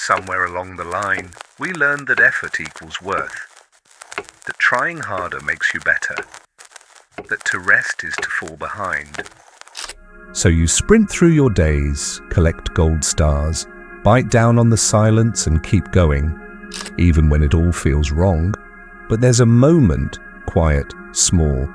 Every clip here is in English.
Somewhere along the line, we learned that effort equals worth, that trying harder makes you better, that to rest is to fall behind. So you sprint through your days, collect gold stars, bite down on the silence and keep going, even when it all feels wrong. But there's a moment, quiet, small,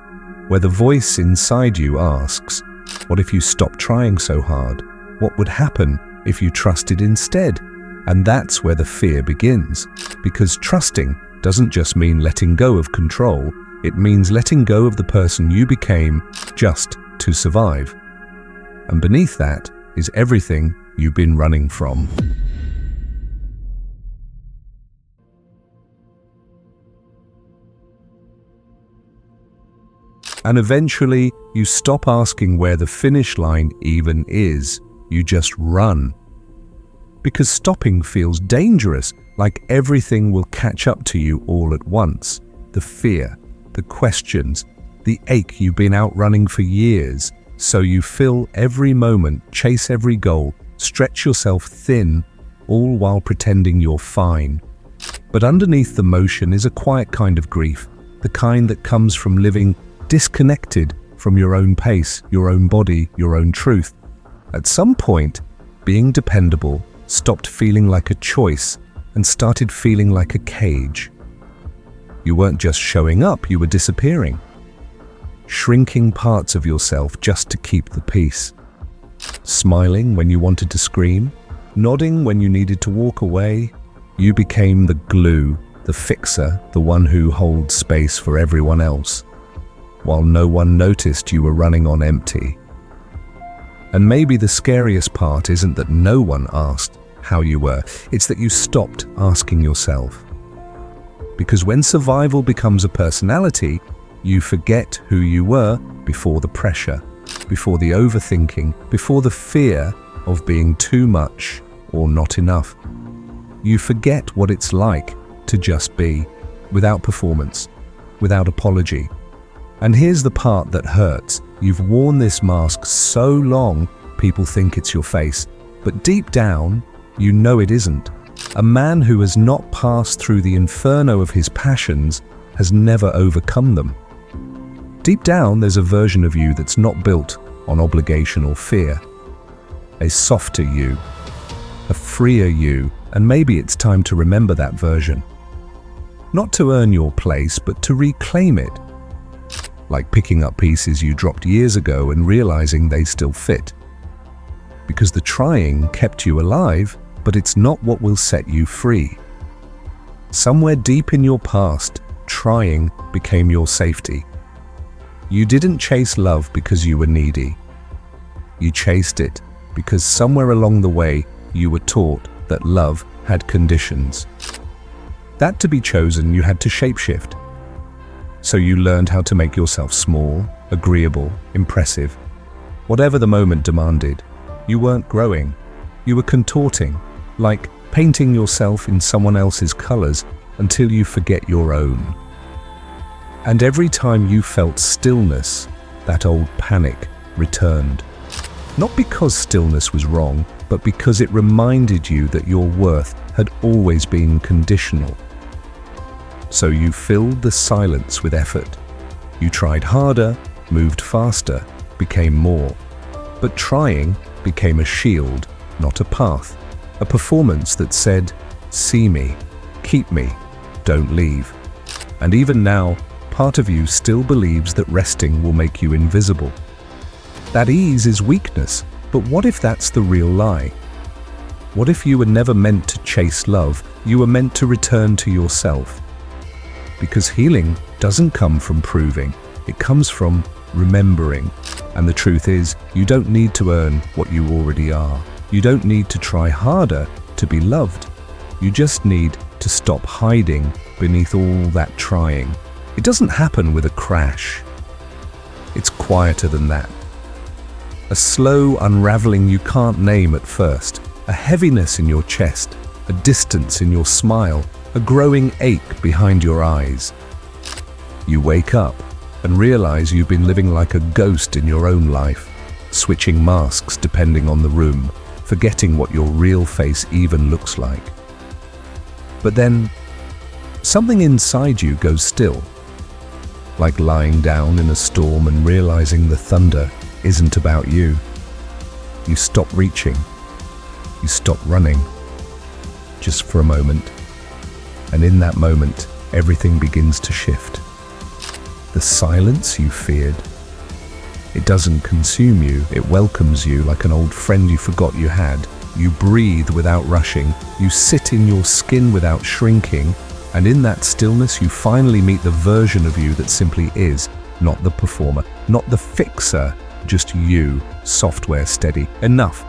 where the voice inside you asks, what if you stopped trying so hard? What would happen if you trusted instead? And that's where the fear begins, because trusting doesn't just mean letting go of control, it means letting go of the person you became just to survive. And beneath that is everything you've been running from. And eventually, you stop asking where the finish line even is. You just run. Because stopping feels dangerous, like everything will catch up to you all at once. The fear, the questions, the ache you've been outrunning for years. So you fill every moment, chase every goal, stretch yourself thin, all while pretending you're fine. But underneath the motion is a quiet kind of grief, the kind that comes from living disconnected from your own pace, your own body, your own truth. At some point, being dependable stopped feeling like a choice and started feeling like a cage. You weren't just showing up, you were disappearing. Shrinking parts of yourself just to keep the peace. Smiling when you wanted to scream, nodding when you needed to walk away. You became the glue, the fixer, the one who holds space for everyone else, while no one noticed you were running on empty. And maybe the scariest part isn't that no one asked how you were, it's that you stopped asking yourself. Because when survival becomes a personality, you forget who you were before the pressure, before the overthinking, before the fear of being too much or not enough. You forget what it's like to just be, without performance, without apology. And here's the part that hurts. You've worn this mask so long, people think it's your face. But deep down, you know it isn't. A man who has not passed through the inferno of his passions has never overcome them. Deep down, there's a version of you that's not built on obligation or fear. A softer you, a freer you, and maybe it's time to remember that version. Not to earn your place, but to reclaim it. Like picking up pieces you dropped years ago and realizing they still fit. Because the trying kept you alive, but it's not what will set you free. Somewhere deep in your past, trying became your safety. You didn't chase love because you were needy. You chased it because somewhere along the way you were taught that love had conditions. That to be chosen, you had to shapeshift. So you learned how to make yourself small, agreeable, impressive. Whatever the moment demanded, you weren't growing. You were contorting, like painting yourself in someone else's colors until you forget your own. And every time you felt stillness, that old panic returned. Not because stillness was wrong, but because it reminded you that your worth had always been conditional. So you filled the silence with effort. You tried harder, moved faster, became more. But trying became a shield, not a path. A performance that said, see me, keep me, don't leave. And even now, part of you still believes that resting will make you invisible. That ease is weakness, but what if that's the real lie? What if you were never meant to chase love, you were meant to return to yourself? Because healing doesn't come from proving, it comes from remembering. And the truth is, you don't need to earn what you already are. You don't need to try harder to be loved. You just need to stop hiding beneath all that trying. It doesn't happen with a crash. It's quieter than that. A slow unraveling you can't name at first. A heaviness in your chest, a distance in your smile, a growing ache behind your eyes. You wake up and realize you've been living like a ghost in your own life, switching masks depending on the room, forgetting what your real face even looks like. But then, something inside you goes still, like lying down in a storm and realizing the thunder isn't about you. You stop reaching. You stop running. Just for a moment. And in that moment, everything begins to shift. The silence you feared, it doesn't consume you, it welcomes you like an old friend you forgot you had. You breathe without rushing, you sit in your skin without shrinking, and in that stillness you finally meet the version of you that simply is, not the performer, not the fixer, just you, software steady. Enough.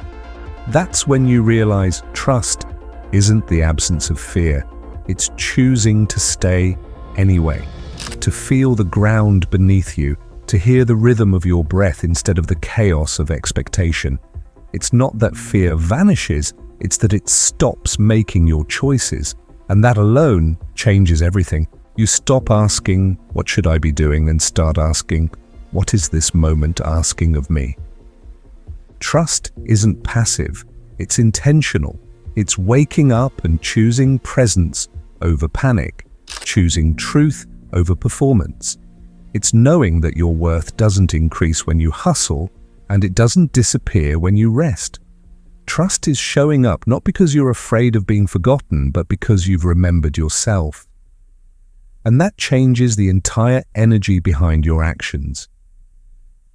That's when you realize trust isn't the absence of fear, it's choosing to stay anyway, to feel the ground beneath you, to hear the rhythm of your breath instead of the chaos of expectation. It's not that fear vanishes, it's that it stops making your choices. And that alone changes everything. You stop asking, what should I be doing, and start asking, what is this moment asking of me? Trust isn't passive, it's intentional. It's waking up and choosing presence over panic, choosing truth over performance. It's knowing that your worth doesn't increase when you hustle, and it doesn't disappear when you rest. Trust is showing up not because you're afraid of being forgotten, but because you've remembered yourself. And that changes the entire energy behind your actions.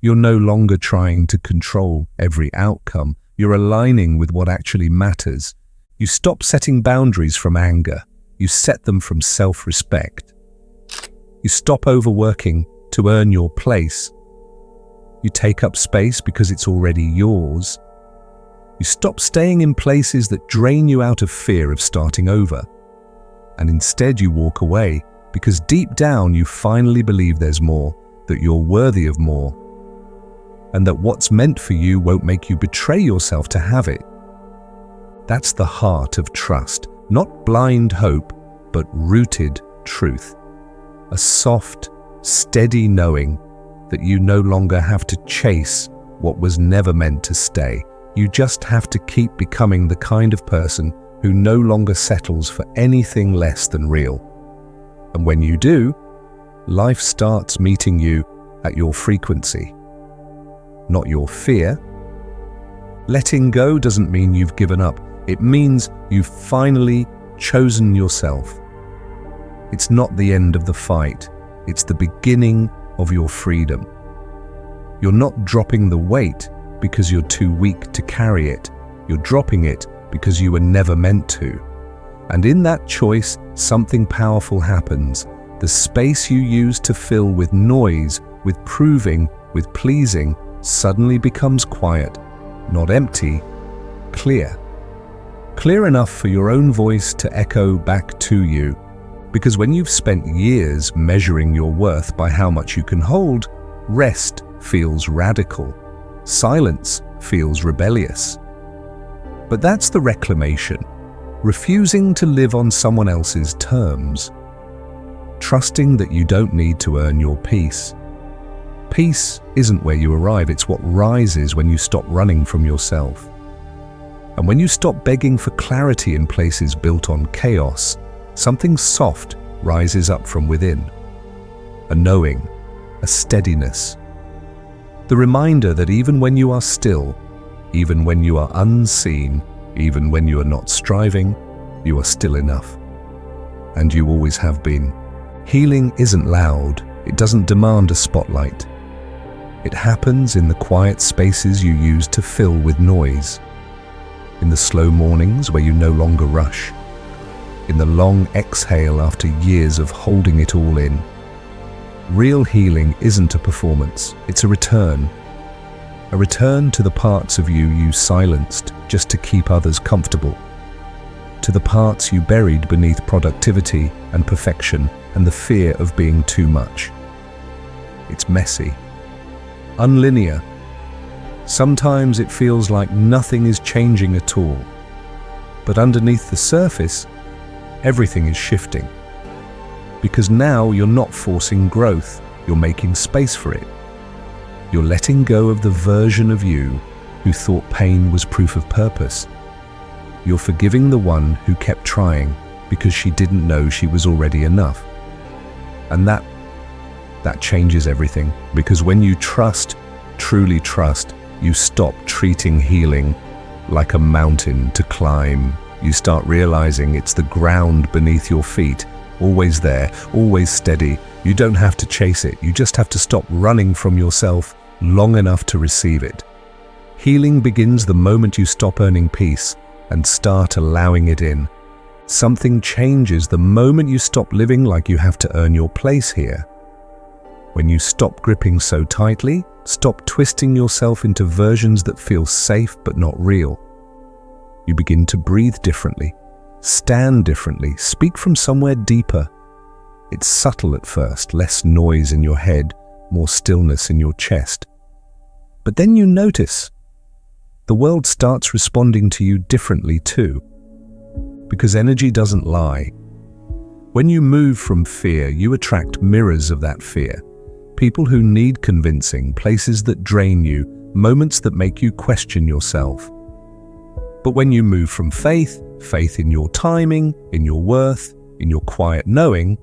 You're no longer trying to control every outcome. You're aligning with what actually matters. You stop setting boundaries from anger. You set them from self-respect. You stop overworking to earn your place. You take up space because it's already yours. You stop staying in places that drain you out of fear of starting over. And instead you walk away because deep down you finally believe there's more, that you're worthy of more, and that what's meant for you won't make you betray yourself to have it. That's the heart of trust, not blind hope, but rooted truth. A soft, steady knowing that you no longer have to chase what was never meant to stay. You just have to keep becoming the kind of person who no longer settles for anything less than real. And when you do, life starts meeting you at your frequency, not your fear. Letting go doesn't mean you've given up. It means you've finally chosen yourself. It's not the end of the fight. It's the beginning of your freedom. You're not dropping the weight because you're too weak to carry it. You're dropping it because you were never meant to. And in that choice, something powerful happens. The space you used to fill with noise, with proving, with pleasing, suddenly becomes quiet, not empty, clear. Clear enough for your own voice to echo back to you. Because when you've spent years measuring your worth by how much you can hold, rest feels radical. Silence feels rebellious. But that's the reclamation, refusing to live on someone else's terms, trusting that you don't need to earn your peace. Peace isn't where you arrive, it's what rises when you stop running from yourself. And when you stop begging for clarity in places built on chaos, something soft rises up from within. A knowing, a steadiness. The reminder that even when you are still, even when you are unseen, even when you are not striving, you are still enough. And you always have been. Healing isn't loud, it doesn't demand a spotlight. It happens in the quiet spaces you use to fill with noise. In the slow mornings where you no longer rush. In the long exhale after years of holding it all in. Real healing isn't a performance, it's a return. A return to the parts of you silenced just to keep others comfortable. To the parts you buried beneath productivity and perfection and the fear of being too much. It's messy, unlinear. Sometimes it feels like nothing is changing at all. But underneath the surface, everything is shifting. Because now you're not forcing growth, you're making space for it. You're letting go of the version of you who thought pain was proof of purpose. You're forgiving the one who kept trying because she didn't know she was already enough. And that changes everything, because when you trust, truly trust, you stop treating healing like a mountain to climb. You start realizing it's the ground beneath your feet, always there, always steady. You don't have to chase it. You just have to stop running from yourself long enough to receive it. Healing begins the moment you stop earning peace and start allowing it in. Something changes the moment you stop living like you have to earn your place here. When you stop gripping so tightly, stop twisting yourself into versions that feel safe but not real. You begin to breathe differently, stand differently, speak from somewhere deeper. It's subtle at first, less noise in your head, more stillness in your chest. But then you notice the world starts responding to you differently too, because energy doesn't lie. When you move from fear, you attract mirrors of that fear. People who need convincing, places that drain you, moments that make you question yourself. But when you move from faith in your timing, in your worth, in your quiet knowing,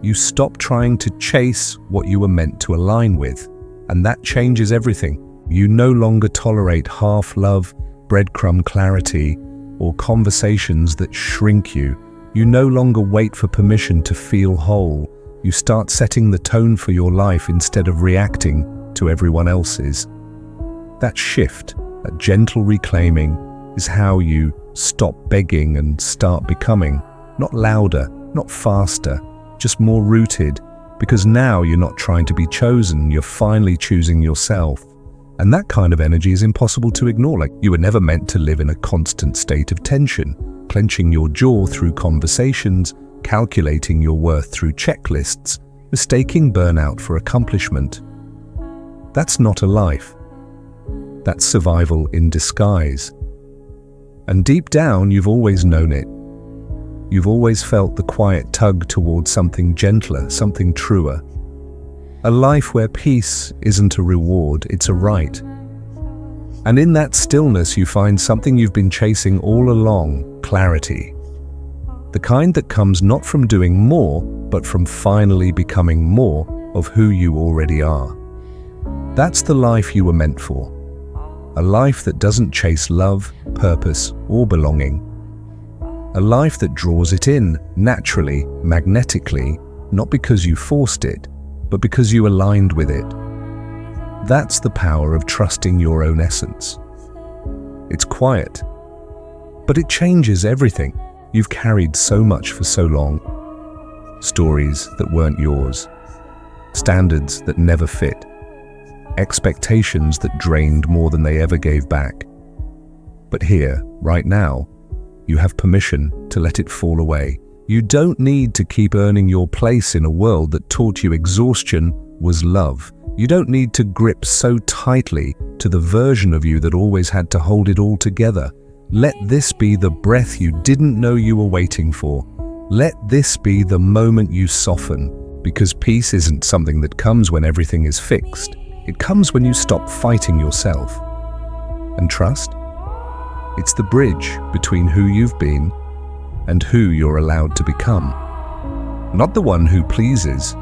you stop trying to chase what you were meant to align with. And that changes everything. You no longer tolerate half-love, breadcrumb clarity, or conversations that shrink you. You no longer wait for permission to feel whole. You start setting the tone for your life instead of reacting to everyone else's. That shift, that gentle reclaiming, is how you stop begging and start becoming. Not louder, not faster, just more rooted, because now you're not trying to be chosen, you're finally choosing yourself. And that kind of energy is impossible to ignore. Like, you were never meant to live in a constant state of tension, clenching your jaw through conversations, calculating your worth through checklists, mistaking burnout for accomplishment. That's not a life. That's survival in disguise. And deep down, you've always known it. You've always felt the quiet tug towards something gentler, something truer. A life where peace isn't a reward, it's a right. And in that stillness, you find something you've been chasing all along: clarity. The kind that comes not from doing more, but from finally becoming more of who you already are. That's the life you were meant for. A life that doesn't chase love, purpose, or belonging. A life that draws it in, naturally, magnetically, not because you forced it, but because you aligned with it. That's the power of trusting your own essence. It's quiet, but it changes everything. You've carried so much for so long. Stories that weren't yours. Standards that never fit. Expectations that drained more than they ever gave back. But here, right now, you have permission to let it fall away. You don't need to keep earning your place in a world that taught you exhaustion was love. You don't need to grip so tightly to the version of you that always had to hold it all together. Let this be the breath you didn't know you were waiting for. Let this be the moment you soften, because peace isn't something that comes when everything is fixed. It comes when you stop fighting yourself. And trust? It's the bridge between who you've been and who you're allowed to become. Not the one who pleases,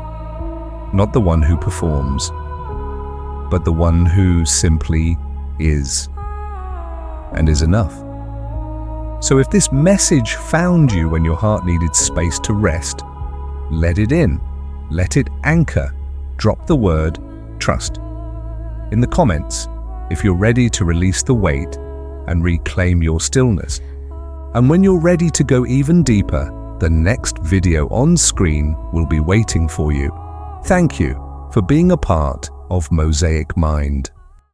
not the one who performs, but the one who simply is, and is enough. So if this message found you when your heart needed space to rest, let it in, let it anchor, drop the word trust in the comments if you're ready to release the weight and reclaim your stillness. And when you're ready to go even deeper, the next video on screen will be waiting for you. Thank you for being a part of Mosaic Mind.